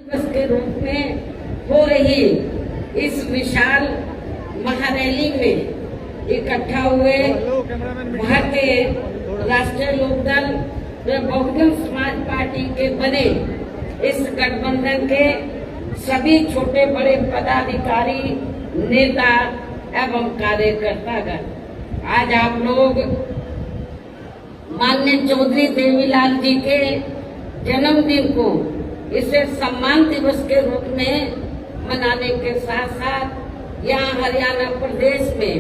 के रूप में हो रही इस विशाल महारैली में इकट्ठा हुए भारतीय राष्ट्रीय लोकदल व बहुजन समाज पार्टी के बने इस गठबंधन के सभी छोटे बड़े पदाधिकारी, नेता एवं कार्यकर्तागण, आज आप लोग माननीय चौधरी देवीलाल जी के जन्मदिन को इसे सम्मान दिवस के रूप में मनाने के साथ साथ यहाँ हरियाणा प्रदेश में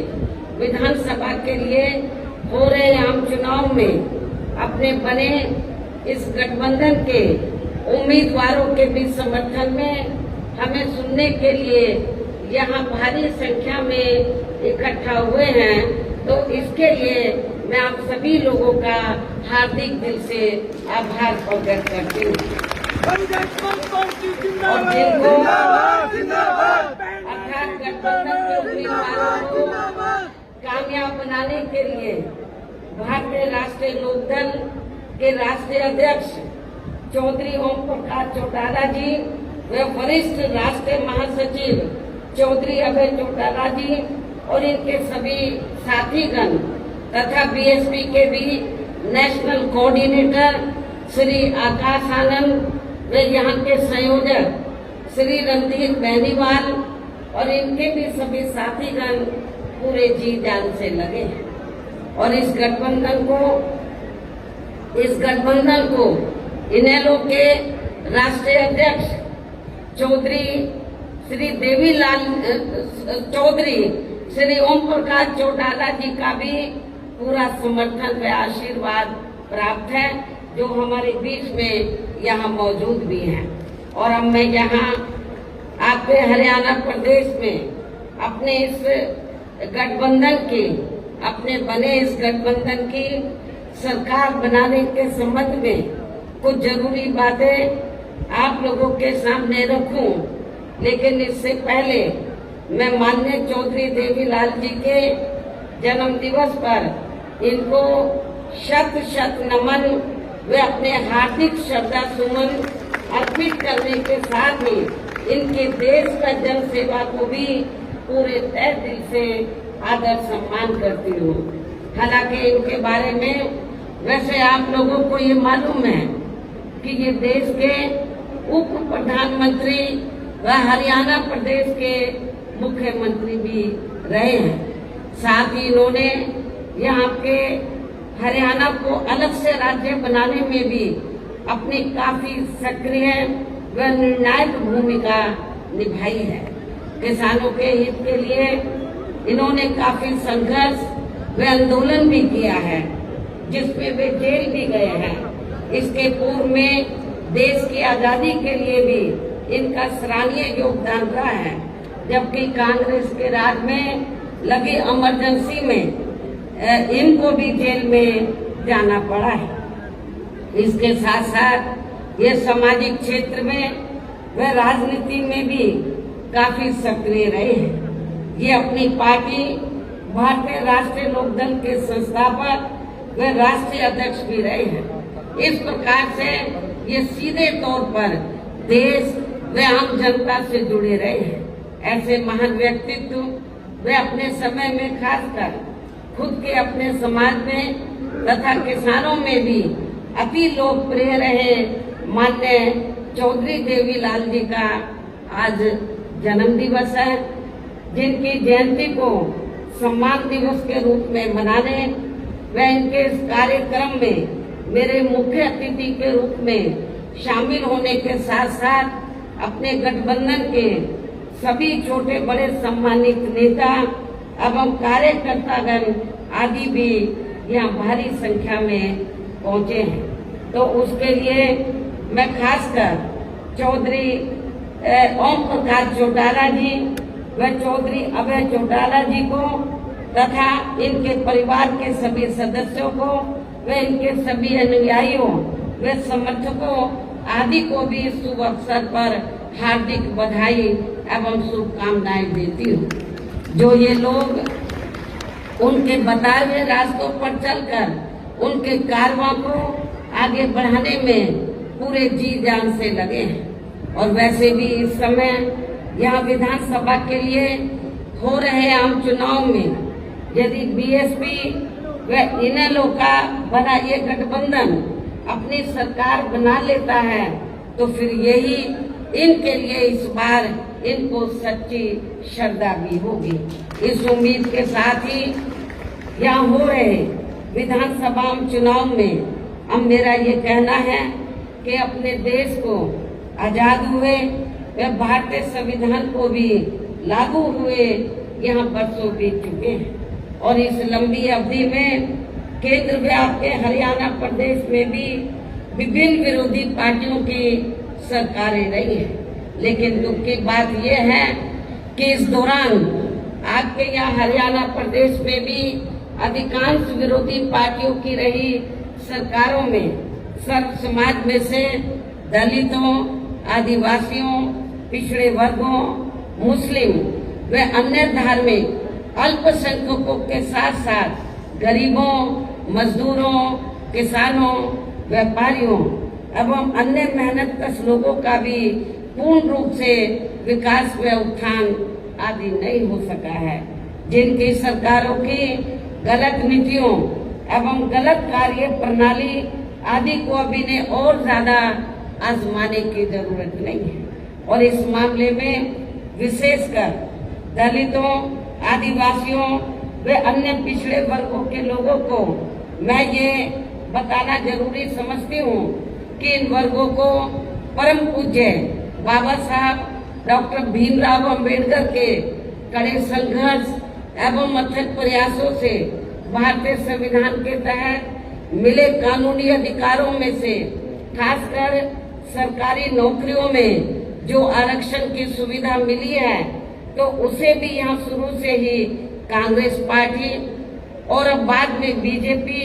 विधानसभा के लिए हो रहे आम चुनाव में अपने बने इस गठबंधन के उम्मीदवारों के भी समर्थन में हमें सुनने के लिए यहाँ भारी संख्या में इकट्ठा हुए हैं, तो इसके लिए मैं आप सभी लोगों का हार्दिक दिल से आभार प्रकट करती हूँ। और जिनको अर्थात गठबंधन के उम्मीदवारों को कामयाब बनाने के लिए भारतीय राष्ट्रीय लोकदल के राष्ट्रीय अध्यक्ष चौधरी ओम प्रकाश चौटाला जी व वरिष्ठ राष्ट्रीय महासचिव चौधरी अभय चौटाला जी और इनके सभी साथीगण तथा बीएसपी के भी नेशनल कोऑर्डिनेटर श्री आकाश आनंद वे यहाँ के संयोजक श्री रणधीर बेनीवाल और इनके भी सभी साथीगण पूरे जी जान से लगे हैं और इस गठबंधन को इनेलो के राष्ट्रीय अध्यक्ष चौधरी श्री देवीलाल चौधरी श्री ओम प्रकाश चौटाला जी का भी पूरा समर्थन व आशीर्वाद प्राप्त है, जो हमारे बीच में यहाँ मौजूद भी हैं। और अब मैं यहाँ आपके हरियाणा प्रदेश में अपने इस गठबंधन की अपने बने इस गठबंधन की सरकार बनाने के संबंध में कुछ जरूरी बातें आप लोगों के सामने रखूं, लेकिन इससे पहले मैं माननीय चौधरी देवीलाल जी के जन्म दिवस पर इनको शत शत नमन वे अपने हार्दिक श्रद्धा सुमन अर्पित करने के साथ ही इनके देश का जन सेवा को भी पूरे तहे दिल से आदर सम्मान करती हूँ। हालांकि इनके बारे में वैसे आप लोगों को ये मालूम है कि ये देश के उप प्रधानमंत्री व हरियाणा प्रदेश के मुख्यमंत्री भी रहे हैं। साथ ही इन्होंने यहाँ के हरियाणा को अलग से राज्य बनाने में भी अपनी काफी सक्रिय व निर्णायक भूमिका निभाई है। किसानों के हित के लिए इन्होंने काफी संघर्ष व आंदोलन भी किया है, जिसमें वे जेल भी गए हैं। इसके पूर्व में देश की आजादी के लिए भी इनका सराहनीय योगदान रहा है, जबकि कांग्रेस के राज में लगी इमरजेंसी में इनको भी जेल में जाना पड़ा है। इसके साथ साथ ये सामाजिक क्षेत्र में व राजनीति में भी काफी सक्रिय रहे हैं। ये अपनी पार्टी भारतीय राष्ट्रीय लोकदल के संस्थापक व राष्ट्रीय अध्यक्ष भी रहे हैं। इस प्रकार से ये सीधे तौर पर देश व आम जनता से जुड़े रहे हैं। ऐसे महान व्यक्तित्व वे अपने समय में खासकर खुद के अपने समाज में तथा किसानों में भी अति लोकप्रिय रहे माननीय चौधरी देवीलाल जी का आज जन्म दिवस है, जिनकी जयंती को सम्मान दिवस के रूप में मनाने व इनके इस कार्यक्रम में मेरे मुख्य अतिथि के रूप में शामिल होने के साथ साथ अपने गठबंधन के सभी छोटे बड़े सम्मानित नेता एवं कार्यकर्तागण आदि भी यहाँ भारी संख्या में पहुंचे हैं। तो उसके लिए मैं खासकर चौधरी ओम प्रकाश चौटाला जी व चौधरी अभय चौटाला जी को तथा इनके परिवार के सभी सदस्यों को व इनके सभी अनुयायियों व समर्थकों आदि को भी इस शुभ अवसर पर हार्दिक बधाई एवं शुभकामनाएं देती हूँ। जो ये लोग उनके बताए हुए रास्तों पर चलकर उनके कारवां को आगे बढ़ाने में पूरे जी जान से लगे हैं और वैसे भी इस समय यहाँ विधानसभा के लिए हो रहे आम चुनाव में यदि बीएसपी व इनेलो का बना ये गठबंधन अपनी सरकार बना लेता है तो फिर यही इनके लिए इस बार इनको सच्ची श्रद्धा भी होगी। इस उम्मीद के साथ ही यहाँ हो रहे विधानसभा चुनाव में अब मेरा ये कहना है कि अपने देश को आजाद हुए व भारतीय संविधान को भी लागू हुए यहाँ बरसों बीत चुके हैं और इस लंबी अवधि में केंद्र व आपके हरियाणा प्रदेश में भी विभिन्न विरोधी पार्टियों की सरकारें रही हैं। लेकिन दुख की बात यह है कि इस दौरान आपके यहाँ हरियाणा प्रदेश में भी अधिकांश विरोधी पार्टियों की रही सरकारों में सर्व समाज में से दलितों, आदिवासियों, पिछड़े वर्गों, मुस्लिम व अन्य धार्मिक अल्पसंख्यकों के साथ साथ गरीबों, मजदूरों, किसानों, व्यापारियों एवं अन्य मेहनतकश लोगों का भी पूर्ण रूप से विकास व उत्थान आदि नहीं हो सका है। जिनकी सरकारों की गलत नीतियों एवं गलत कार्य प्रणाली आदि को अभी ने और ज्यादा आजमाने की जरूरत नहीं है और इस मामले में विशेषकर दलितों, आदिवासियों व अन्य पिछड़े वर्गों के लोगों को मैं ये बताना जरूरी समझती हूँ कि इन वर्गों को परम पूज्य बाबा साहब डॉक्टर भीमराव अंबेडकर के कड़े संघर्ष एवं अथक प्रयासों से भारतीय संविधान के तहत मिले कानूनी अधिकारों में से खासकर सरकारी नौकरियों में जो आरक्षण की सुविधा मिली है तो उसे भी यहाँ शुरू से ही कांग्रेस पार्टी और अब बाद में बीजेपी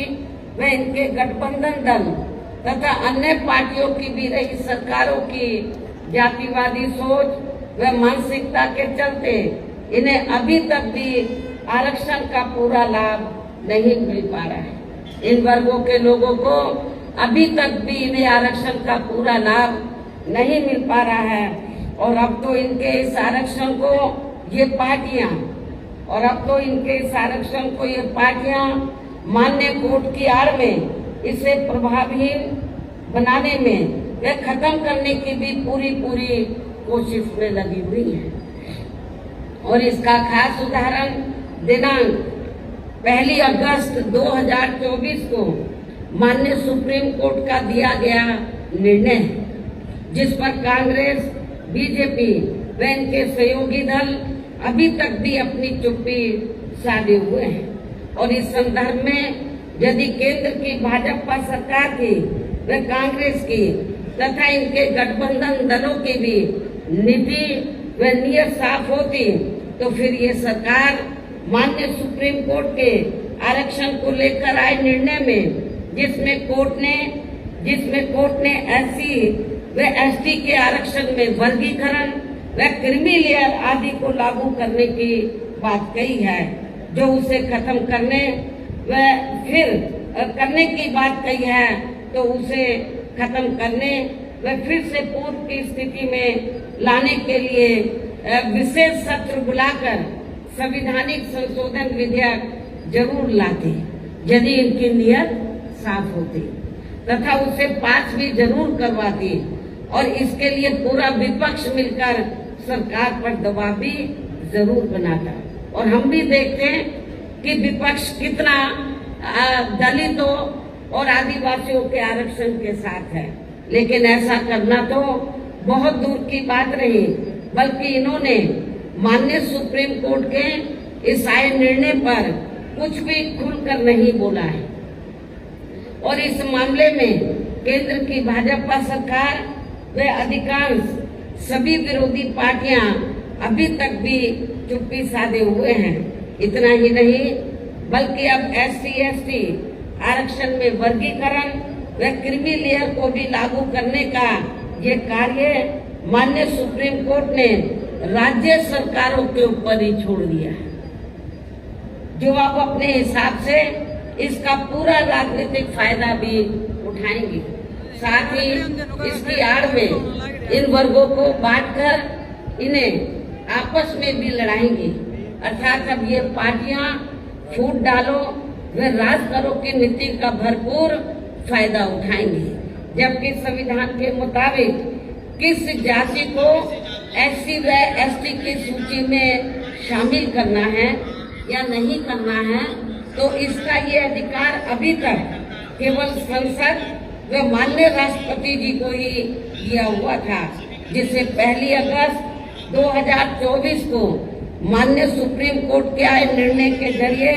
व इनके गठबंधन दल तथा अन्य पार्टियों की भी रही सरकारों की जातिवादी सोच व मानसिकता के चलते इन्हें अभी तक भी आरक्षण का पूरा लाभ नहीं मिल पा रहा है। इन वर्गों के लोगों को अभी तक भी इन्हें आरक्षण का पूरा लाभ नहीं मिल पा रहा है और अब तो इनके इस आरक्षण को ये पार्टियां मान्य कोर्ट की आड़ में इसे प्रभावहीन बनाने में व खत्म करने की भी पूरी कोशिश में लगी हुई है। और इसका खास उदाहरण दिनांक 1 अगस्त 2024 को माननीय सुप्रीम कोर्ट का दिया गया निर्णय है, जिस पर कांग्रेस, बीजेपी व इनके सहयोगी दल अभी तक भी अपनी चुप्पी साधे हुए हैं। और इस संदर्भ में यदि केंद्र की भाजपा सरकार की व कांग्रेस की तथा इनके गठबंधन दलों की भी नीति व नियत साफ होती तो फिर ये सरकार माननीय सुप्रीम कोर्ट के आरक्षण को लेकर आए निर्णय में जिसमें कोर्ट ने एससी व एसटी के आरक्षण में वर्गीकरण व क्रीमी लेयर आदि को लागू करने की बात कही है, जो उसे खत्म करने व फिर करने की बात कही है तो उसे खत्म करने व फिर से पूर्व की स्थिति में लाने के लिए विशेष सत्र बुलाकर संवैधानिक संशोधन विधेयक जरूर लाते यदि इनकी नियत साफ होती तथा उसे पास भी जरूर करवाती और इसके लिए पूरा विपक्ष मिलकर सरकार पर दबाव भी जरूर बनाता। और हम भी देखते हैं कि विपक्ष कितना दलितों और आदिवासियों के आरक्षण के साथ है, लेकिन ऐसा करना तो बहुत दूर की बात नहीं, बल्कि इन्होंने माननीय सुप्रीम कोर्ट के इस आए निर्णय पर कुछ भी खुलकर नहीं बोला है। और इस मामले में केंद्र की भाजपा सरकार व अधिकांश सभी विरोधी पार्टियां अभी तक भी चुप्पी साधे हुए हैं। इतना ही नहीं बल्कि अब SC/ST आरक्षण में वर्गीकरण व क्रीमी लेयर को भी लागू करने का ये कार्य माननीय सुप्रीम कोर्ट ने राज्य सरकारों के ऊपर ही छोड़ दिया है, जो अब अपने हिसाब से इसका पूरा राजनीतिक फायदा भी उठाएंगे। साथ ही इसकी आड़ में इन वर्गों को बांटकर इन्हें आपस में भी लड़ाएंगी। अर्थात अब ये पार्टियां फूट डालो व राज करो की नीति का भरपूर फायदा उठाएंगी। जबकि संविधान के मुताबिक किस जाति को एससी व एसटी की सूची में शामिल करना है या नहीं करना है, तो इसका ये अधिकार अभी तक केवल संसद व माननीय राष्ट्रपति जी को ही दिया हुआ था, जिसे 1 अगस्त 2024 को माननीय सुप्रीम कोर्ट के आए निर्णय के जरिए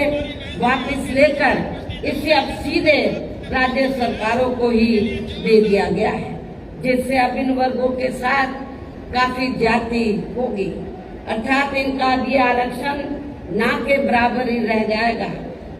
वापस लेकर इसे अब सीधे राज्य सरकारों को ही दे दिया गया है, जिससे अब इन वर्गों के साथ काफी ज्यादती होगी। अर्थात इनका भी आरक्षण ना के बराबर ही रह जाएगा।